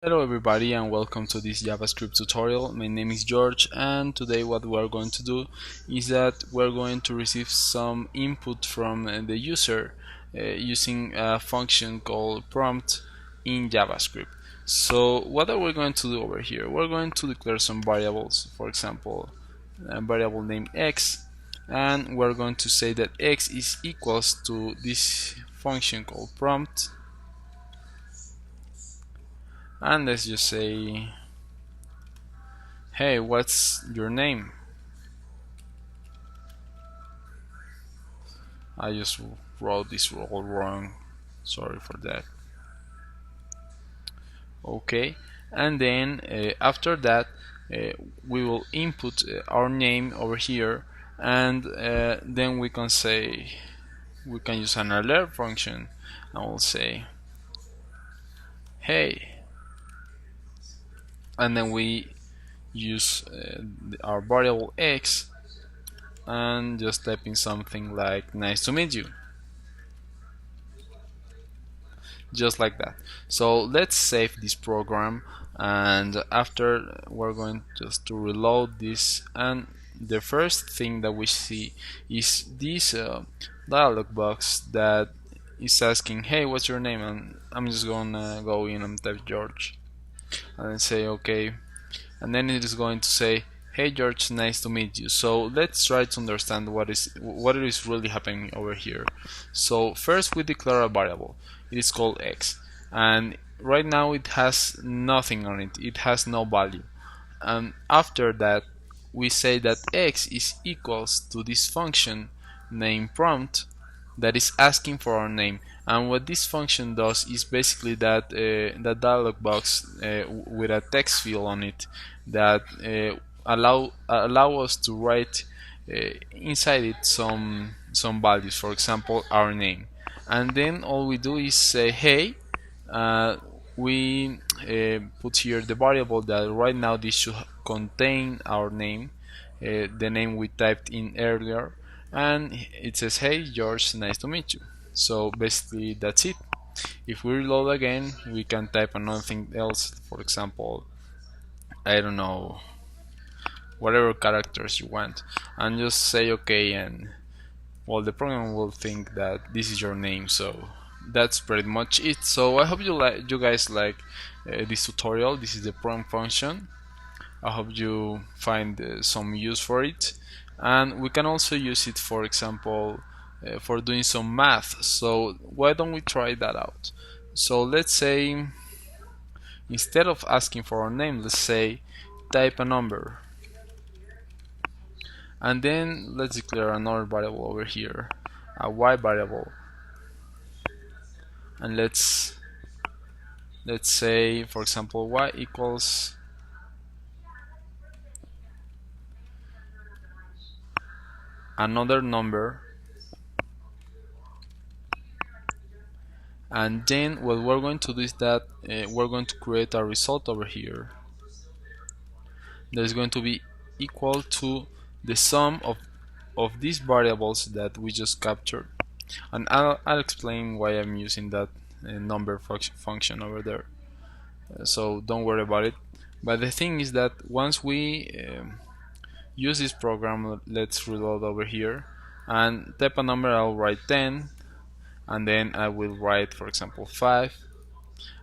Hello everybody and welcome to this JavaScript tutorial. My name is George and today what we're going to do is that we're going to receive some input from the user using a function called prompt in JavaScript. So what are we going to do over here? We're going to declare some variables, for example a variable named x, and we're going to say that x is equals to this function called prompt, and let's just say, hey, what's your name? I just wrote this all wrong, sorry for that. Okay, and then after that we will input our name over here, and then we can use an alert function, and we'll say hey, and then we use our variable x and just type in something like nice to meet you, just like that. So let's save this program, and after we're going just to reload this, and the first thing that we see is this dialog box that is asking, hey, what's your name? And I'm just gonna go in and type George and say okay, and then it is going to say, hey George, nice to meet you. So let's try to understand what is really happening over here. So first we declare a variable, it is called x, and right now it has nothing on it, it has no value. And after that we say that x is equals to this function named prompt that is asking for our name. And what this function does is basically that that dialog box with a text field on it that allow us to write inside it some values, for example our name. And then all we do is say hey, we put here the variable that right now this should contain our name, the name we typed in earlier, and it says hey George, nice to meet you. So basically that's it. If we reload again, we can type another thing else, for example, I don't know, whatever characters you want, and just say okay, and well, the program will think that this is your name. So that's pretty much it. So I hope you guys like this tutorial. This is the prompt function. I hope you find some use for it, and we can also use it, for example, for doing some math. So why don't we try that out? So let's say instead of asking for our name, let's say type a number, and then let's declare another variable over here, a y variable, and let's say, for example, y equals another number. And then what we're going to do is that we're going to create a result over here that is going to be equal to the sum of these variables that we just captured. And I'll explain why I'm using that number function over there, so don't worry about it. But the thing is that once we use this program, let's reload over here and type a number. I'll write 10, and then I will write, for example, 5,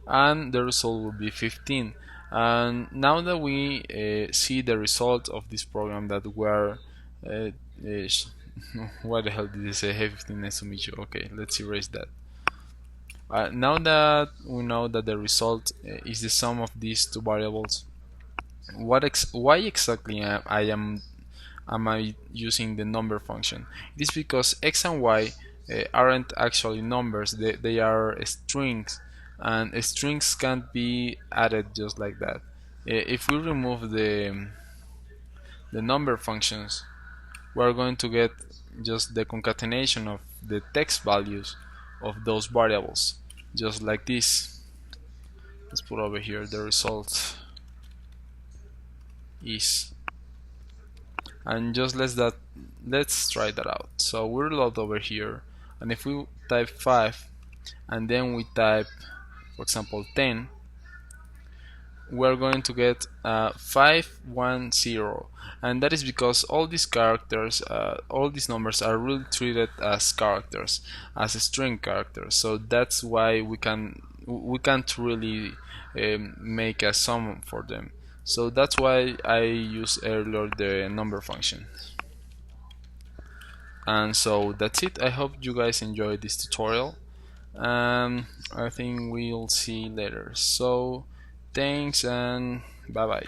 and the result will be 15. And now that we see the result of this program that we're what the hell did it say? Hey 15, nice to meet you. Okay, let's erase that. Now that we know that the result is the sum of these two variables, why exactly am I using the number function? It is because x and y aren't actually numbers, they are strings, and strings can't be added just like that. If we remove the number functions, we're going to get just the concatenation of the text values of those variables, just like this. Let's put over here the result is, and just let's try that out. So we reload over here, and if we type 5 and then we type, for example, 10, we're going to get 510, and that is because all these characters, all these numbers are really treated as characters, as string characters. So that's why we can't really make a sum for them. So that's why I used earlier the number function. And so that's it. I hope you guys enjoyed this tutorial. I think we'll see later. So thanks and bye bye.